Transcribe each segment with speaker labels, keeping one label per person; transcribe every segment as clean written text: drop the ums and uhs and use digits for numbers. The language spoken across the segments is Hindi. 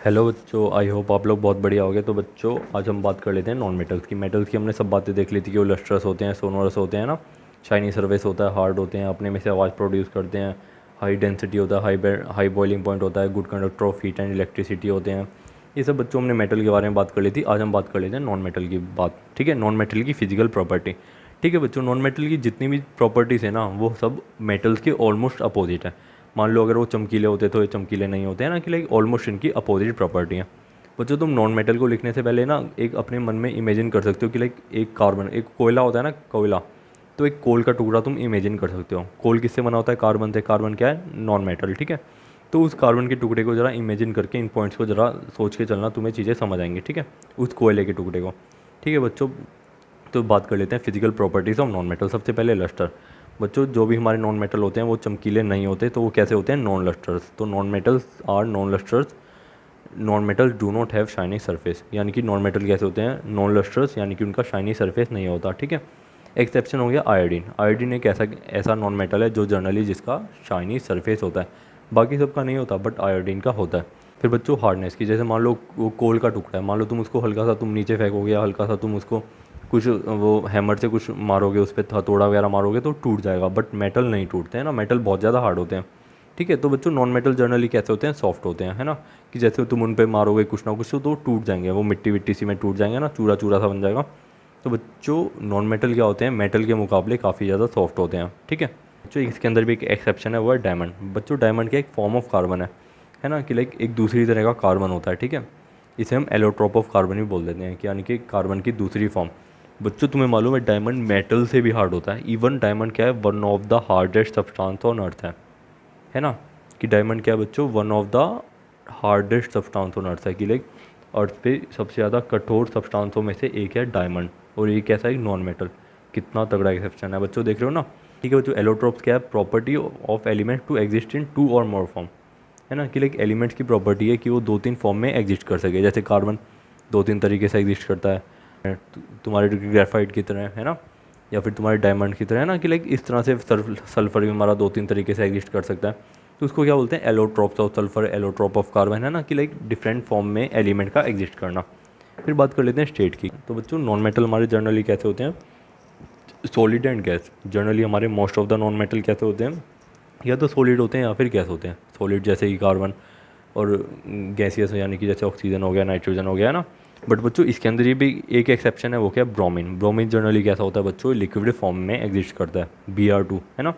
Speaker 1: हेलो बच्चों, आई होप आप लोग बहुत बढ़िया होगे। तो बच्चों आज हम बात कर लेते हैं नॉन मेटल्स की। मेटल्स की हमने सब बातें देख ली थी कि वो लस्ट्रस होते हैं, सोनोरस होते हैं ना, शाइनी सरफेस होता है, हार्ड होते हैं, अपने में से आवाज़ प्रोड्यूस करते हैं, हाई डेंसिटी होता है, हाई बॉइलिंग पॉइंट होता है, good conductor of heat and electricity होते हैं। ये सब बच्चों हमने मेटल के बारे में बात कर ली थी। आज हम बात कर लेते हैं नॉन मेटल की बात। ठीक है, नॉन मेटल की फिजिकल प्रॉपर्टी। ठीक है बच्चों, नॉन मेटल की जितनी भी प्रॉपर्टीज़ है ना वो सब मेटल्स के ऑलमोस्ट अपोजिट है। मान लो अगर वो चमकीले होते तो ये चमकीले नहीं होते हैं ना, कि लाइक ऑलमोस्ट इनकी अपोजिट प्रॉपर्टी है। बच्चों तुम नॉन मेटल को लिखने से पहले ना एक अपने मन में इमेजिन कर सकते हो कि लाइक एक कार्बन, एक कोयला होता है ना, कोयला, तो एक कोल का टुकड़ा तुम इमेजिन कर सकते हो। कोल किससे बना होता है? कार्बन से। कार्बन क्या है? Non metal. ठीक है, तो उस कार्बन के टुकड़े को ज़रा इमेजिन करके इन पॉइंट्स को ज़रा सोच के चलना, तुम्हें चीज़ें समझ आएंगी। ठीक है, उस कोयले के टुकड़े को। ठीक है बच्चों, तो बात कर लेते हैं physical properties of non metal. सबसे पहले लस्टर। बच्चों जो भी हमारे नॉन मेटल होते हैं वो चमकीले नहीं होते, तो वो कैसे होते हैं? Non lusters. तो non metals are non lusters. Non metal do not have shiny surface, यानी कि नॉन मेटल कैसे होते हैं? नॉन लस्टर्स, यानी कि उनका शाइनी सरफेस नहीं होता। ठीक है, एक्सेप्शन हो गया आयोडीन। आयोडीन एक ऐसा ऐसा नॉन मेटल है जो जनरली जिसका शाइनी सरफेस होता है, बाकी सबका नहीं होता, बट आयोडीन का होता है। फिर बच्चों हार्डनेस की, जैसे मान लो वो कोल का टुकड़ा है, मान लो तुम उसको हल्का सा तुम नीचे फेंकोगे या हल्का सा तुम उसको कुछ वो हैमर से कुछ मारोगे, उस पर हथौड़ा वगैरह मारोगे तो टूट जाएगा, बट मेटल नहीं टूटते हैं ना, मेटल बहुत ज़्यादा हार्ड होते हैं। ठीक है, तो बच्चों नॉन मेटल जनरली कैसे होते हैं? सॉफ्ट होते हैं, है ना, कि जैसे तुम उन पे मारोगे कुछ ना कुछ तो वो टूट जाएंगे, वो मिट्टी विट्टी सी में टूट जाएंगे ना, चूरा चूरा सा बन जाएगा। तो बच्चों नॉन मेटल क्या होते हैं? मेटल के मुकाबले काफ़ी ज़्यादा सॉफ्ट होते हैं। ठीक है बच्चों, इसके अंदर भी एक एक्सेप्शन है, वो है डायमंड। बच्चों डायमंड क्या एक फॉर्म ऑफ कार्बन है ना, कि लाइक एक दूसरी तरह का कार्बन होता है। ठीक है, इसे हम एलोट्रोप ऑफ कार्बन भी बोल देते हैं, कि यानी कि कार्बन की दूसरी फॉर्म। बच्चों तुम्हें मालूम है डायमंड मेटल से भी हार्ड होता है। इवन डायमंड क्या है? One of the hardest substance on earth है ना, कि डायमंड क्या है बच्चों? One of the hardest substance on earth है, कि लाइक अर्थ पे सबसे ज़्यादा कठोर सब्सटेंसों में से एक है डायमंड। और ये कैसा है? Non metal. कितना तगड़ा एक्सेप्शन है बच्चों, देख रहे हो ना। ठीक है बच्चों, एलोट्रोप्स क्या है? Property of element to exist in two और मोर फॉर्म, है ना, कि लाइक एलिमेंट्स की प्रॉपर्टी है कि वो दो तीन फॉर्म में एग्जिस्ट कर सके। जैसे कार्बन दो तीन तरीके से एग्जिस्ट करता है, तुम्हारे ग्रेफाइट की तरह, है ना, या फिर तुम्हारे डायमंड की तरह, है ना, कि लाइक इस तरह से सल्फर भी हमारा दो तीन तरीके से एग्जिस्ट कर सकता है। तो उसको क्या बोलते हैं? Allotropes of sulphur, allotrope of carbon, है ना, कि लाइक डिफरेंट फॉर्म में एलिमेंट का एग्जिस्ट करना। फिर बात कर लेते हैं स्टेट की। तो बच्चों नॉन मेटल हमारे जनरली कैसे होते हैं? Solid and gas. जनरली हमारे most of the non metal कैसे होते हैं? या तो सॉलिड होते हैं या फिर गैस होते हैं। सॉलिड जैसे कि कार्बन, और गैसियस यानी कि जैसे ऑक्सीजन हो गया, नाइट्रोजन हो गया ना। बट बच्चों इसके अंदर ये भी एक एक्सेप्शन है, वो क्या? ब्रोमीन। ब्रोमीन जनरली कैसा होता है बच्चों? लिक्विड फॉर्म में एग्जिस्ट करता है, Br2, है ना,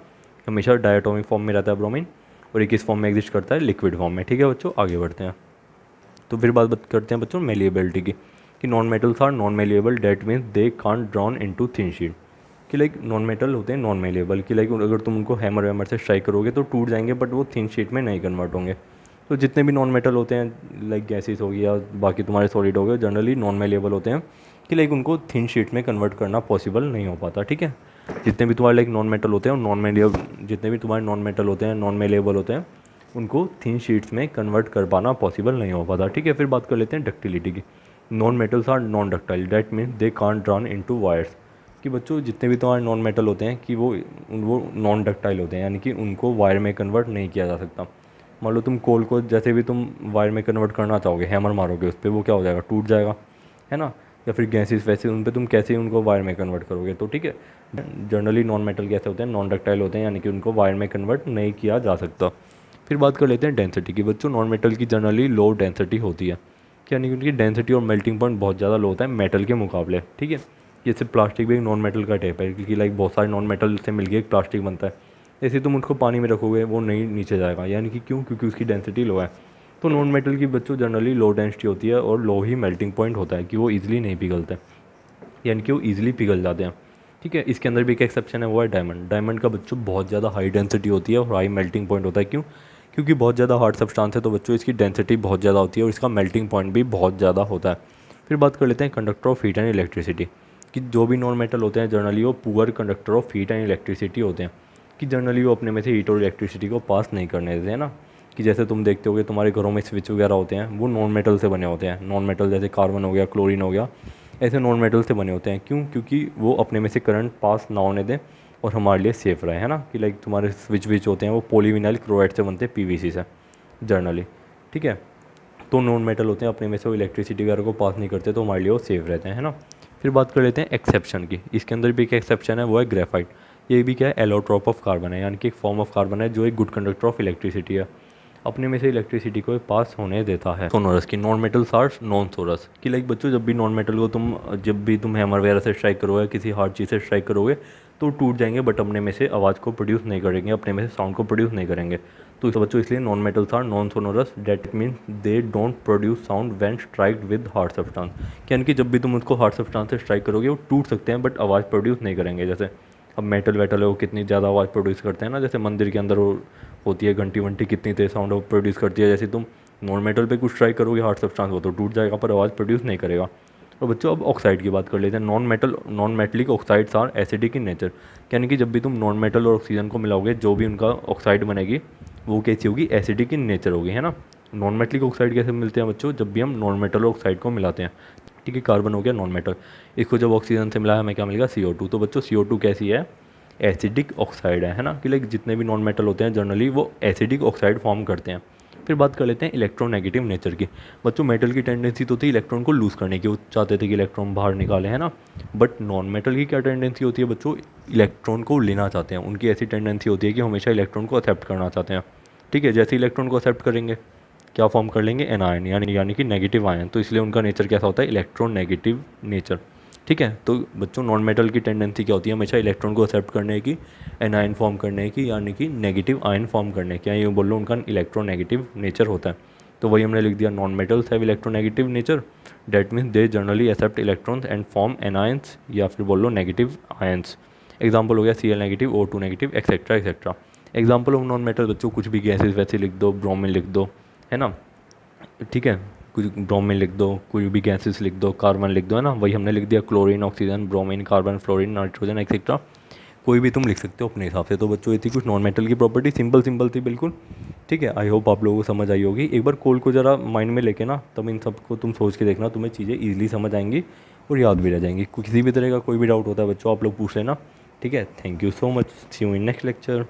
Speaker 1: हमेशा डायटोमिक फॉर्म में रहता है ब्रोमीन, और एक इस फॉर्म में एग्जिस्ट करता है, लिक्विड फॉर्म में। ठीक है बच्चों, आगे बढ़ते हैं। तो फिर बात करते हैं बच्चों मेलिएबिलिटी की, कि non metals are non malleable, that means they can't drawn into thin sheet. कि लाइक नॉन मेटल होते हैं नॉन मेलिएबल, कि लाइक अगर तुम उनको हैमर वैमर से स्ट्राइक करोगे तो टूट जाएंगे, बट वो थिन शीट में नहीं कन्वर्ट होंगे। तो जितने भी नॉन मेटल होते हैं, लाइक गैसेस हो गया, बाकी तुम्हारे सॉलिड हो गए, जनरली नॉन मेलिएबल होते हैं, कि लाइक उनको थिन शीट में कन्वर्ट करना पॉसिबल नहीं हो पाता। ठीक है, जितने भी तुम्हारे लाइक नॉन मेटल होते हैं, नॉन मेलिएबल, जितने भी तुम्हारे नॉन मेटल होते हैं, नॉन मेलिएबल होते हैं, उनको थिन शीट्स में कन्वर्ट कर पाना पॉसिबल नहीं हो पाता। ठीक है, फिर बात कर लेते हैं डक्टिलिटी की। Non metals are non ductile, that means they can't drawn into wires. कि बच्चों जितने भी तुम्हारे नॉन मेटल होते हैं कि वो नॉन डक्टाइल होते हैं, यानी कि उनको वायर में कन्वर्ट नहीं किया जा सकता। मान लो तुम कोल को जैसे भी तुम वायर में कन्वर्ट करना चाहोगे, हैमर मारोगे उस पर, वो क्या हो जाएगा? टूट जाएगा, है ना। या फिर गैसेस वैसे उन पर तुम कैसे उनको वायर में कन्वर्ट करोगे? तो ठीक है, जनरली नॉन मेटल कैसे होते हैं? नॉन डक्टाइल होते हैं, यानी कि उनको वायर में कन्वर्ट नहीं किया जा सकता। फिर बात कर लेते हैं डेंसिटी की। बच्चों नॉन मेटल की जनरली लो डेंसिटी होती है, यानी कि उनकी डेंसिटी और मेल्टिंग पॉइंट बहुत ज़्यादा लो होता है मेटल के मुकाबले। ठीक है, जैसे प्लास्टिक भी एक नॉन मेटल का टाइप है, क्योंकि लाइक बहुत सारे नॉन मेटल से मिलकर एक प्लास्टिक बनता है। जैसे तुम उसको पानी में रखोगे वो नहीं नीचे जाएगा, यानी कि क्यों? क्योंकि उसकी डेंसिटी लो है। तो नॉन मेटल की बच्चों जनरली लो डेंसिटी होती है और लो ही मेल्टिंग पॉइंट होता है, कि वो ईजिली नहीं पिघलते, यानी कि वो ईजिली पिघल जाते हैं। ठीक है, इसके अंदर भी एक एक्सेप्शन है, वो है डायमंड। डायमंड का बच्चों बहुत ज़्यादा हाई डेंसिटी होती है और हाई मेल्टिंग पॉइंट होता है। क्यों? क्योंकि बहुत ज़्यादा हार्ड सब्सटेंस है, तो बच्चों इसकी डेंसिटी बहुत ज़्यादा होती है और इसका मेल्टिंग पॉइंट भी बहुत ज़्यादा होता है। फिर बात कर लेते हैं conductor of heat and electricity, कि जो भी नॉन मेटल होते हैं जनरली वो poor conductor of heat and electricity होते हैं, कि जनरली वो अपने में से हीट और इलेक्ट्रिसिटी को पास नहीं करने देते हैं ना। कि जैसे तुम देखते होगे तुम्हारे घरों में स्विच वगैरह होते हैं, वो नॉन मेटल से बने होते हैं। नॉन मेटल जैसे कार्बन हो गया, क्लोरीन हो गया, ऐसे नॉन मेटल से बने होते हैं। क्यों? क्योंकि वो अपने में से करंट पास ना होने दें और हमारे लिए सेफ़ रहे, है ना। कि लाइक तुम्हारे स्विच विच होते हैं वो पॉलीविनाइल क्लोराइड से बनते हैं, PVC से जनरली। ठीक है, तो नॉन मेटल होते हैं, अपने में से वो इलेक्ट्रिसिटी वगैरह को पास नहीं करते, तो हमारे लिए वो सेफ रहते हैं, है ना। फिर बात कर लेते हैं एक्सेप्शन की। इसके अंदर भी एक एक्सेप्शन है, वो है ग्रेफाइट। ये भी क्या है, एलोट्रॉप ऑफ कार्बन है, यानी कि एक फॉर्म ऑफ कार्बन है जो एक गुड कंडक्टर ऑफ इलेक्ट्रिसिटी है, अपने में से इलेक्ट्रिसिटी को पास होने देता है। सोनोरस की non metals are non sonorous कि लाइक बच्चों, जब भी नॉन मेटल को जब भी तुम हैमर वगैरह से स्ट्राइक करोगे, किसी हार्ड चीज़ से स्ट्राइक करोगे तो टूट जाएंगे, बट अपने में से आवाज़ को प्रोड्यूस नहीं करेंगे, अपने में से साउंड को प्रोड्यूस नहीं करेंगे। तो इस बच्चों इसलिए non metals are non sonorous, that means they don't produce sound when struck with hard substance, यानी कि जब भी तुम उसको हार्ड सब्सटेंस से स्ट्राइक करोगे वो टूट सकते हैं बट आवाज़ प्रोड्यूस नहीं करेंगे। जैसे अब मेटल वेटल है, वो कितनी ज़्यादा आवाज़ प्रोड्यूस करते हैं ना, जैसे मंदिर के अंदर वो होती है घंटी वंटी, कितनी तेज साउंड प्रोड्यूस करती है। जैसे तुम नॉन मेटल पे कुछ स्ट्राइक करोगे हार्ड सब्सटेंस, वो तो टूट जाएगा पर आवाज़ प्रोड्यूस नहीं करेगा। और बच्चों अब ऑक्साइड की बात कर लेते हैं। Non metallic oxides are acidic in nature, यानी कि जब भी तुम नॉन मेटल और ऑक्सीजन को मिलाओगे, जो भी उनका ऑक्साइड बनेगी वो कैसी होगी, एसिडिक इन नेचर होगी, है ना। नॉन मेटलिक ऑक्साइड कैसे मिलते हैं बच्चों, जब भी हम नॉन मेटल और ऑक्साइड को मिलाते हैं। ठीक है, कार्बन हो गया नॉन मेटल, इसको जब ऑक्सीजन से मिलाया हमें क्या मिलेगा, CO2। तो बच्चों CO2 कैसी है, एसिडिक ऑक्साइड है ना, कि लाइक जितने भी नॉन मेटल होते हैं जनरली वो एसिडिक ऑक्साइड फॉर्म करते हैं। फिर बात कर लेते हैं इलेक्ट्रोनेगेटिव नेचर की। बच्चों मेटल की टेंडेंसी तो थी इलेक्ट्रॉन को लूज़ करने की, वो चाहते थे कि इलेक्ट्रॉन बाहर निकाले, है ना। बट नॉन मेटल की क्या टेंडेंसी होती है बच्चों, इलेक्ट्रॉन को लेना चाहते हैं, उनकी ऐसी टेंडेंसी होती है कि हमेशा इलेक्ट्रॉन को एक्सेप्ट करना चाहते हैं। ठीक है, जैसे इलेक्ट्रॉन को एक्सेप्ट करेंगे क्या फॉर्म कर लेंगे, एनायन, यानी कि नेगेटिव आयन। तो इसलिए उनका नेचर कैसा होता है, इलेक्ट्रोनेगेटिव नेचर। ठीक है, तो बच्चों नॉन मेटल की टेंडेंसी क्या होती है, हमेशा इलेक्ट्रॉन को एक्सेप्ट करने की, एनायन फॉर्म करने की, यानी कि नेगेटिव आयन फॉर्म करने की, ये बोल लो उनका इलेक्ट्रोनेगेटिव नेचर होता है। तो वही हमने लिख दिया, non metals have electronegative nature, that means they generally accept electrons and form anions, या फिर बोल लो नेगेटिव आयंस। एग्जाम्पल हो गया Cl negative, O2 negative, etcetera etcetera. Example of non metal बच्चों कुछ भी गैसेज वैसे लिख दो, ब्रोमीन लिख दो, है ना। ठीक है, कुछ ब्रोमीन लिख दो, कुछ भी गैसेस लिख दो, कार्बन लिख दो, है ना। वही हमने लिख दिया chlorine, oxygen, bromine, carbon, fluorine, nitrogen etcetera. कोई भी तुम लिख सकते हो अपने हिसाब से। तो बच्चों ये थी कुछ नॉन मेटल की प्रॉपर्टी, सिंपल थी बिल्कुल। ठीक है, आई होप आप लोगों को समझ आई होगी। एक बार कोल को ज़रा माइंड में लेके ना, तब इन सबको तुम सोच के देखना, तुम्हें चीज़ें ईजिली समझ आएंगी और याद भी रह जाएंगी। किसी भी तरह का कोई भी डाउट होता है बच्चों आप लोग पूछ लेना। ठीक है, thank you so much, see you in next lecture.